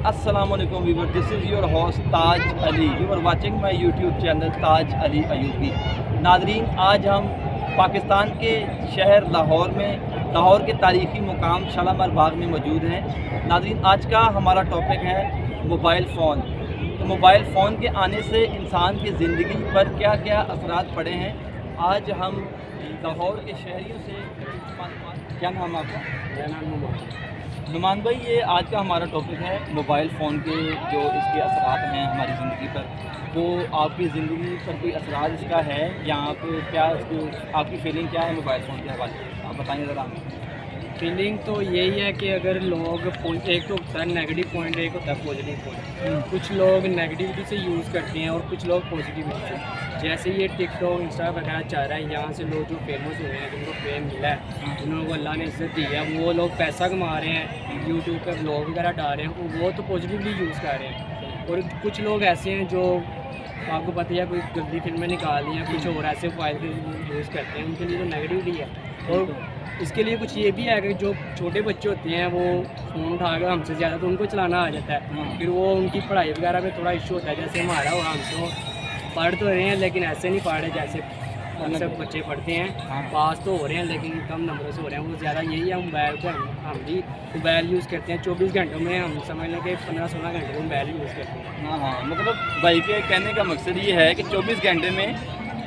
अस्सलाम वालेकुम viewer, this is your host Taj Ali. You are watching my YouTube channel Taj Ali Ayubi. नादरीन, आज हम पाकिस्तान के शहर लाहौर में लाहौर के तारीख़ी मुकाम शालामार बाग में मौजूद हैं। नादरीन, आज का हमारा टॉपिक है मोबाइल फ़ोन। तो मोबाइल फ़ोन के आने से इंसान की ज़िंदगी पर क्या क्या असरात पड़े हैं, आज हम लाहौर के शहरियों से। क्या नाम आपका? मेरा नाम नुमान भाई, ये आज का हमारा टॉपिक है मोबाइल फ़ोन के जो इसके असरात हैं हमारी ज़िंदगी पर। वो आपकी ज़िंदगी पर कोई असरात इसका है या आप क्या इसको, आपकी फीलिंग क्या है मोबाइल फ़ोन के हवाले से, आप बताएंगे ज़रा हमें। फीलिंग तो यही है कि अगर लोग एक तो होता है नेगेटिव पॉइंट, एक होता है पॉजिटिव पॉइंट। कुछ लोग नेगेटिविटी से यूज़ करते हैं और कुछ लोग पॉजिटिविटी से। जैसे ये टिकटॉक इंस्टा वगैरह चल रहा है, यहाँ से लोग जो फेमस हुए हैं, जिनको फेम मिला है, जिन को अल्लाह ने इज्जत दी है, वो लोग पैसा कमा रहे हैं, यूट्यूब पर ब्लॉग वगैरह डाल रहे हैं, वो तो पॉजिटिवली यूज़ कर रहे हैं। और कुछ लोग ऐसे हैं जो आपको पता है कोई गंदी फिल्में निकाल हैं, कुछ और ऐसे फाइल यूज़ करते हैं, उनके लिए तो नेगेटिविटी है। और इसके लिए कुछ ये भी है कि जो छोटे बच्चे होते हैं वो फ़ोन उठाकर हमसे ज़्यादा तो उनको चलाना आ जाता है, फिर वो उनकी पढ़ाई वगैरह में थोड़ा इशू होता है। जैसे हमारा हो, हम तो पढ़ तो रहे हैं लेकिन ऐसे नहीं पढ़ रहे जैसे सब बच्चे पढ़ते हैं। पास तो हो रहे हैं लेकिन कम नंबरों से हो रहे हैं। वो ज़्यादा यही है, मोबाइल को हम भी मोबाइल यूज़ करते हैं 24 घंटों में। हम समझ लें कि 15-16 घंटे को मोबाइल यूज़ करते हैं। हाँ, मतलब भाई के कहने का मकसद ये है कि 24 घंटे में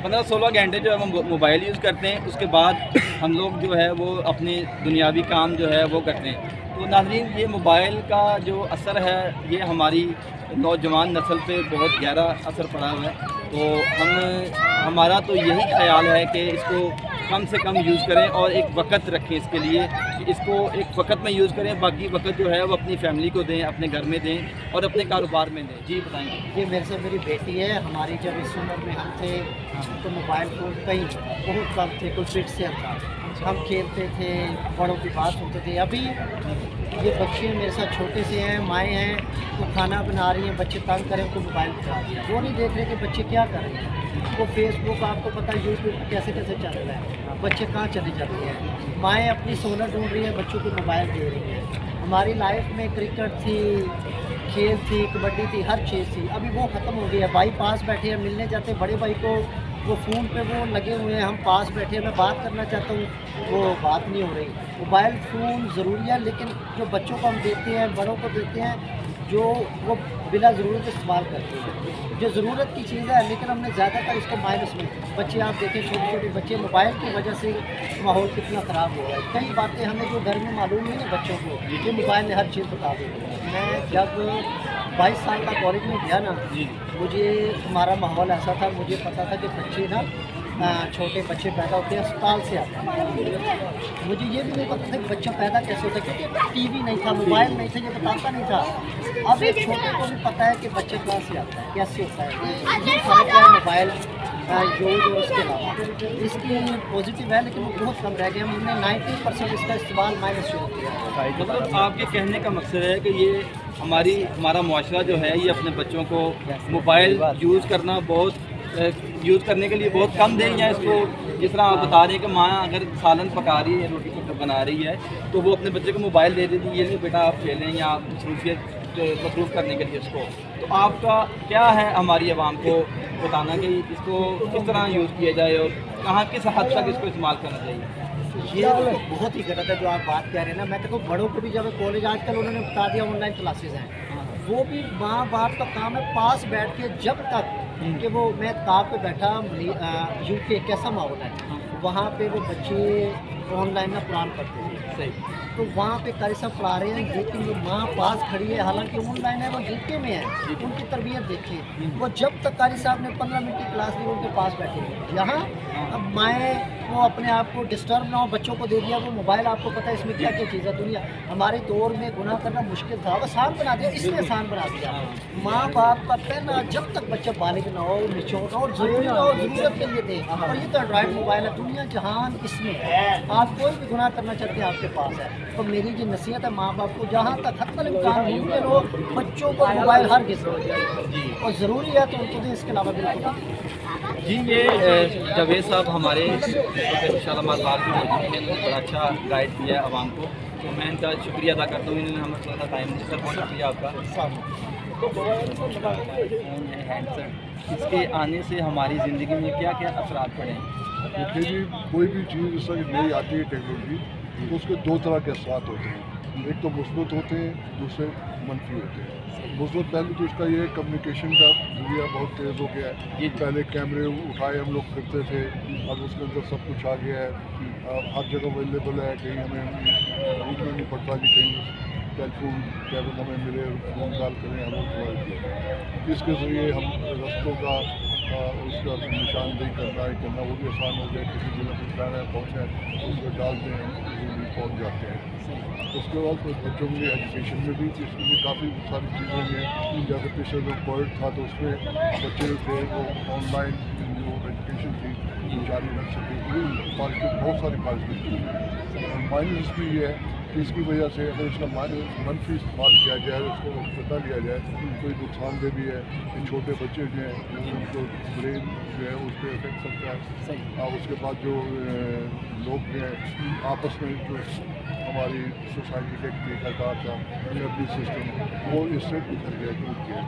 15-16 घंटे जो है वो मोबाइल यूज़ करते हैं, उसके बाद हम लोग जो है वो अपने दुनियावी काम जो है वो करते हैं। तो नाज़रीन, ये मोबाइल का जो असर है ये हमारी नौजवान नस्ल पे बहुत गहरा असर पड़ा हुआ है। तो हमारा तो यही ख्याल है कि इसको कम से कम यूज़ करें और एक वक़्त रखें इसके लिए कि इसको एक वक़्त में यूज़ करें, बाकी वक़्त जो है वो अपनी फैमिली को दें, अपने घर में दें और अपने कारोबार में दें। जी बताएंगे। ये मेरे से मेरी बेटी है। हमारी जब इस उम्र में हम थे तो मोबाइल फ़ोन कहीं बहुत कम थे, कुछ फिट से हम खेलते थे, बड़ों की बात सुनते थे। अभी ये बच्चे मेरे साथ छोटे से हैं, माएँ हैं, तो खाना बना रही हैं, बच्चे तंग करें उनको मोबाइल दिखा दिया। वो नहीं देख रहे कि बच्चे क्या कर रहे हैं। वो फेसबुक, आपको पता है यूट्यूब कैसे कैसे चल रहा है, बच्चे कहाँ चले जाते हैं। माएँ अपनी सोना ढूंढ रही हैं, बच्चों को मोबाइल दे रही हैं। हमारी लाइफ में क्रिकेट थी, खेल थी, कबड्डी थी, हर चीज़ थी। अभी वो ख़त्म हो गई है। भाई पास बैठे हैं, मिलने जाते, बड़े भाई को वो फ़ोन पे वो लगे हुए हैं, हम पास बैठे हैं, मैं बात करना चाहता हूँ, वो बात नहीं हो रही। मोबाइल फ़ोन ज़रूरी है, लेकिन जो बच्चों को हम देते हैं, बड़ों को देते हैं, जो वो बिला ज़रूरत इस्तेमाल करते हैं। जो ज़रूरत की चीज़ है, लेकिन हमने ज़्यादातर इसको माइनस में। बच्चे आप देखें, छोटे छोटे बच्चे, मोबाइल की वजह से माहौल कितना ख़राब हो रहा है। कई बातें हमें जो घर में मालूम नहीं है बच्चों को, ये मोबाइल ने हर चीज़ बता दी। मैं जब 22 साल का कॉलेज में गया ना, मुझे हमारा माहौल ऐसा था, मुझे पता था कि बच्चे ना छोटे बच्चे पैदा होते हैं अस्पताल से आते हैं। मुझे ये भी नहीं पता था कि बच्चा पैदा कैसे होता है, क्योंकि टीवी नहीं था, मोबाइल नहीं था, ये बताता नहीं था। अब एक छोटे को भी पता है कि बच्चे कहाँ से आता है, कैसे होता है। ये फ़र्क है मोबाइल यूज़ और उसके अलावा। इसकी पॉजिटिव है लेकिन वो बहुत कम रह गया। हमने 90% इसका इस्तेमाल माइनस शुरू किया। मतलब आपके कहने का मकसद है कि ये हमारा मुआशरा जो है ये अपने बच्चों को मोबाइल यूज़ करना यूज़ करने के लिए बहुत कम दें, या इसको जिस तरह आप बता रहे हैं कि माँ अगर सालन पका रही है, रोटी बना रही है, तो वो अपने बच्चे को मोबाइल दे देती है, ये नहीं बेटा आप खेलें, या मसरूफियत मसरूफ़ करने के लिए उसको। तो आपका क्या है हमारी आवाम को बताना कि इसको किस तरह यूज़ किया जाए और कहाँ किस हद तक इसको इस्तेमाल करना चाहिए। ये बहुत ही गलत है जो आप बात कह रहे हैं ना। मैं तो बड़ों को भी जब कॉलेज आजकल उन्होंने बता दिया ऑनलाइन क्लासेज हैं, वो भी माँ बाप का काम है पास बैठ के, जब तक कि वो, मैं ताप पे बैठा यूके कैसा माहौल है, वहाँ पे वो बच्चे ऑनलाइन ना कुरान पढ़ते हैं। सही। तो वहाँ पे कारी साहब पढ़ा रहे हैं, लेकिन जो माँ पास खड़ी है, हालांकि ऑनलाइन है, वो यूके में है, उनकी तरबियत देखिए। वो जब तक कारी साहब ने 15 मिनट की क्लास ली, उनके पास बैठे हैं। यहाँ अब माएँ वो अपने आप को डिस्टर्ब ना हो, बच्चों को दे दिया वो मोबाइल। आपको पता है इसमें क्या क्या चीज़ है। दुनिया हमारे दौर में गुनाह करना मुश्किल था, वो आसान बना दिया, इसने आसान बना दिया। माँ बाप का कहना जब तक बच्चा बालिग ना हो, निचोड़ ना हो, ज़रूरी ना हो, ज़रूरत के लिए दे। और ये तो एंड्रॉइड मोबाइल है, दुनिया जहान इसमें है। आप कोई भी गुनाह करना चाहते हैं आपके पास है। तो मेरी जो नसीहत है माँ बाप को, जहाँ तक हत्तल इम्कान मुमकिन हो, बच्चों को मोबाइल हर किस्म और ज़रूरी है तो उनको दें, इसके अलावा बिल्कुल। जी, ये जावेद साहब हमारे शालामार बाग की मौजूद हैं, बड़ा अच्छा गाइड किया है आवाम को तो मैं इनका शुक्रिया अदा करता हूँ, इन्होंने हमें थोड़ा सा टाइम दिया। सर बहुत शुक्रिया आपका। हैंडसेट, इसके आने से हमारी ज़िंदगी में क्या क्या असरात पड़े हैं? देखिए जी, कोई भी चीज़ जिस तरह नई आती है टेक्नोलॉजी, तो उसके दो तरह के असरात होते हैं। एक तो मुस्बत होते हैं, दूसरे मनफी होते हैं। मुस्बत पहले तो इसका ये कम्युनिकेशन का जरिया बहुत तेज़ हो गया है। पहले कैमरे उठाए हम लोग करते थे, अब उसके अंदर सब कुछ आ गया है। अब हर जगह अवेलेबल है, कहीं हमें ढूंढना नहीं पड़ता कि कहीं टेलीफोन केबल हमें मिले, फ़ोन कॉल करें, हमें प्रोवाइड किया। इसके ज़रिए हम रस्तों का उसका निशानदेही करना वो भी आसान हो गया। किसी जगह पर जाना है, पहुँचना है, उसको डालते हैं, जल्दी पहुँच जाते हैं। उसके बाद बच्चों के लिए एजुकेशन में भी इसमें भी काफ़ी सारी चीज़ें हैं। जैसे पिछले जो कोविड था तो उसमें बच्चे जो थे वो ऑनलाइन जो एजुकेशन थी जारी रख सके। पॉजिटिव, बहुत सारी पॉजिटिव चीज़ें हैं। माइनस इसमें ये है कि इसकी वजह से अगर इसका मनफी इस्तेमाल किया जाए, उसको पता लिया जाए, तो ये नुकसानदेह भी है। कि छोटे बच्चे जो हैं उनको ब्रेन जो है उस पर इफेक्ट करता है। और उसके बाद जो लोग जो हैं आपस में जो हमारी सोसाइटी का एक तरीकाकार था, फैमिली सिस्टम, वो इससे उधर गया, टूट गया।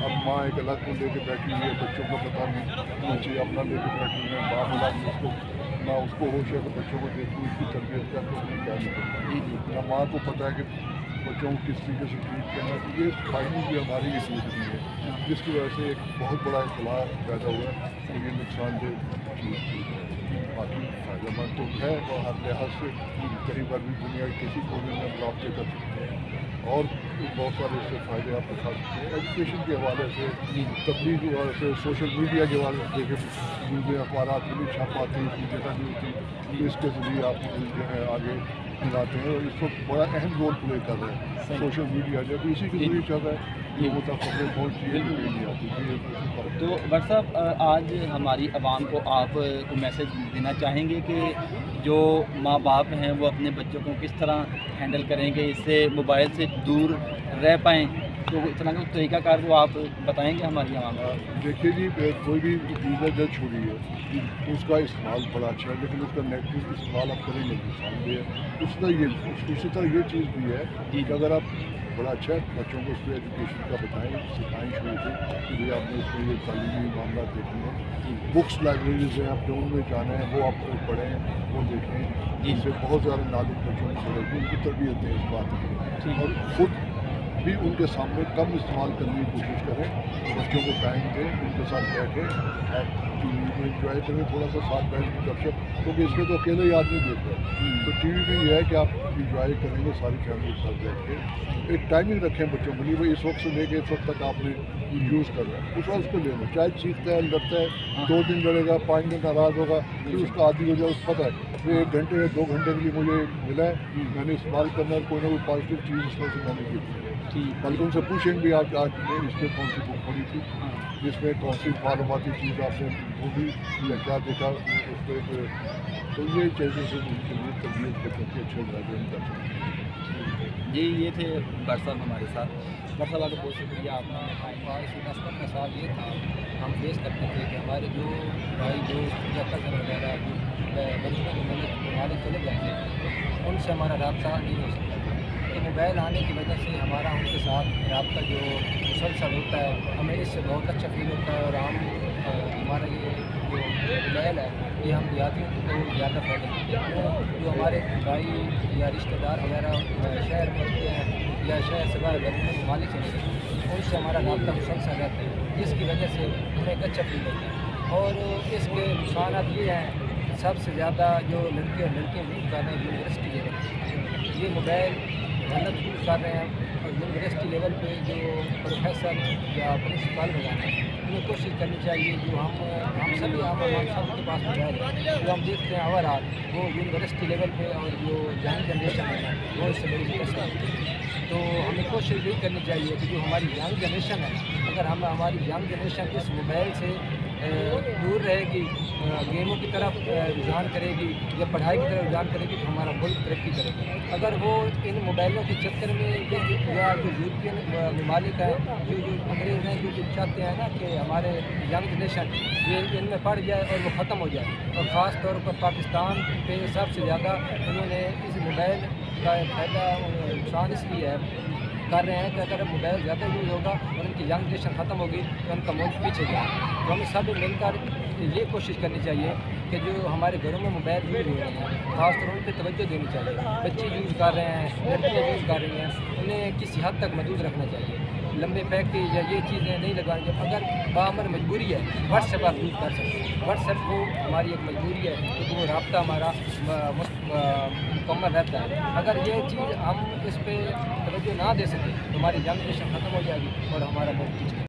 अब माँ एक अलग को लेके बैठी हुई है, बच्चों को पता नहीं, बच्चे अपना लेके बैठी हुई हैं, बाप अलग उसको ना उसको होश है कि बच्चों को देखूँ, उसकी तरबियत क्या करनी क्या नहीं करनी, ना माँ को पता है कि बच्चों को किस तरीके से ट्रीट करना है। तो ये फाइनेंस भी हमारी ही चीज़ है, जिसकी वजह से एक बहुत बड़ा इख्तलाफ पैदा हुआ है। तो ये नुकसानदेह चीज़ थी। बाकी फ़ायदेमंद तो है और हर लिहाज से कहीं पर भी दुनिया के किसी कोने में हम रब्ते कर सकते हैं और बहुत सारे इससे फ़ायदे आप उठा सकते हैं। एजुकेशन के हवाले से, तकलीफ के हवाले से, सोशल मीडिया के हवाले से देखें, चीज़ें अखबार में भी छप आती हैं, की जगह नहीं होती, तो इसके ज़रिए आप जो है आगे दिलाते हैं और इस वक्त बड़ा अहम रोल प्ले कर रहे हैं सोशल मीडिया, जब इसी के जरिए चल रहा है लोगों तक खबरें पहुँच नहीं आती। तो डॉक्टर साहब, आज हमारी आवाम को आप को मैसेज देना चाहेंगे कि जो माँ बाप हैं वो अपने बच्चों को किस तरह हैंडल करेंगे, इससे मोबाइल से दूर रह पाएँ, तो इस तरह का तरीक़ाकार वो आप बताएंगे हमारी आवाम को? देखिए जी, कोई भी चीज़ है जब छोड़ी है तो उसका इस्तेमाल बड़ा अच्छा है, लेकिन उसका नेगेटिव इस्तेमाल आप करेंगे नुकसान भी है। उसी तरह ये चीज़ भी है कि अगर आप बड़ा अच्छा है, बच्चों को उसको एजुकेशन का बताएँ, सिखाएँ शुरू से कि भाई आपने इसमें ये तालीमी मामला देखने हैं, बुक्स लाइब्रेरीज हैं, आपने उनमें जाना है, वो आप पढ़ें, वो देखें, जिससे बहुत ज़्यादा नॉलेज बच्चों को मिलेगी, उनकी तरबियत है इस बात की। और ख़ुद भी उनके सामने कम इस्तेमाल करने की कोशिश करें, बच्चों को टाइम दें, उनके साथ बैठें और टीवी में इंजॉय करें, थोड़ा सा साथ बैठ के गपशप, क्योंकि इसमें तो अकेले ही आदमी देख रहे हैं। तो टीवी में ये है कि आप इंजॉय करेंगे सारी फैमिली के साथ बैठ के। एक टाइमिंग रखें बच्चों के लिए, भाई इस वक्त से लेके इस वक्त तक आपने यूज़ कर रहा है, उस वक्त उसको ले लो। चाहे सीखता है, लड़ता है, 2 दिन लड़ेगा, 5 दिन नाराज़ होगा, फिर उसका आदि हो जाए, उसको पता है फिर 1 घंटे या 2 घंटे के लिए मुझे मिला है, मैंने इस्तेमाल करना है, कोई ना कोई पॉजिटिव चीज़ इसमें से मैंने की। बल्कि उनसे पूछेंगे भी आप आज इसमें कौन सी बुक पढ़ी थी, जिसमें कौन सी मालूमाती चीज़ आपने ढूंढी या क्या देखा उस पर, तो ये चीज़ें से उनके लिए तबीयत के प्रति अच्छे गाइडेंस कर सकते हैं। जी, ये थे डॉक्टर साहब हमारे साथ। डॉक्टर साहब आपका बहुत शुक्रिया। आपका इसी मसलन का साथ ये था, हम फेस करते थे कि हमारे जो भाई दोस्त या कज़न वगैरह बचपन के ममालिक चले जाते, उनसे हमारा रब्ता नहीं हो सकता। तो मोबाइल आने की वजह से हमारा उनके साथ रब्ता जो मुसलसल होता है, हमें इससे बहुत अच्छा फील होता है। और हम हमारा ये जो मोबाइल है ये हम देहातियों को ज़्यादा फ़ायदा देते हैं। जो हमारे भाई या रिश्तेदार वगैरह शहर में होते हैं या शहर से बाहर घरेलू ममालिक से, उनसे हमारा रब्ता मुसलसल रहता है, जिसकी वजह से हमें एक अच्छा फील होता है। और इसके नुकसान ये हैं, सबसे ज़्यादा जो लड़के और लड़कियाँ यूज़ कर रहे हैं यूनिवर्सिटी लेवल, ये मोबाइल गलत यूज़ कर रहे हैं। और यूनिवर्सिटी लेवल पे जो प्रोफेसर या प्रिंसिपल वगैरह हैं, उन्हें कोशिश करनी चाहिए, जो हम सभी हम सबके पास मोबाइल है, जो हम देखते हैं ओवरऑल वो यूनिवर्सिटी लेवल पे, और जो यंग जनरेशन है वो इससे बड़ी मुतासर होती है। तो हमें कोशिश यही करनी चाहिए कि जो हमारी यंग जनरेशन है, अगर हम हमारी यंग जनरेशन इस मोबाइल से दूर रहेगी, गेमों की तरफ रुझान करेगी या पढ़ाई की तरफ रुझान करेगी, तो हमारा मुल्क तरक्की करेगा। अगर वो इन मोबाइलों के चक्कर में या जो यूरोपियन ममालिक हैं, जो अंग्रेज़ हैं, जो चाहते हैं ना कि हमारे यंग जनरेशन ये इनमें पड़ जाए और वो ख़त्म हो जाए, और ख़ास तौर पर पाकिस्तान पे सबसे ज़्यादा उन्होंने इस मोबाइल کا فائدہ نقصان اس لیے ہے کر رہے ہیں کہ اگر موبائل زیادہ یوز ہوگا اور ان کی ینگ جنریشن ختم ہوگی تو ان کا ملک پیچھے جائے گا. تو ہمیں سب مل کر یہ کوشش کرنی چاہیے کہ جو ہمارے گھروں میں موبائل یوز ہو رہے ہیں خاص طور ان پہ توجہ دینی چاہیے. بچے یوز کر رہے ہیں, لڑکیاں یوز کر رہی ہیں, انہیں کسی حد تک محدود رکھنا چاہیے. لمبے پیکے یا یہ چیزیں نہیں لگانی چاہیے. اگر بامر مجبوری ہے واٹس ایپ آپ یوز کر سکتے ہیں. واٹس ایپ کو ہماری ایک مجبوری ہے کیونکہ وہ رابطہ ہمارا مکمل رہتا ہے. اگر یہ چیز ہم اس پہ توجہ نہ دے سکیں تو ہماری جنریشن ختم ہو جائے گی اور ہمارا ملک پیچھے.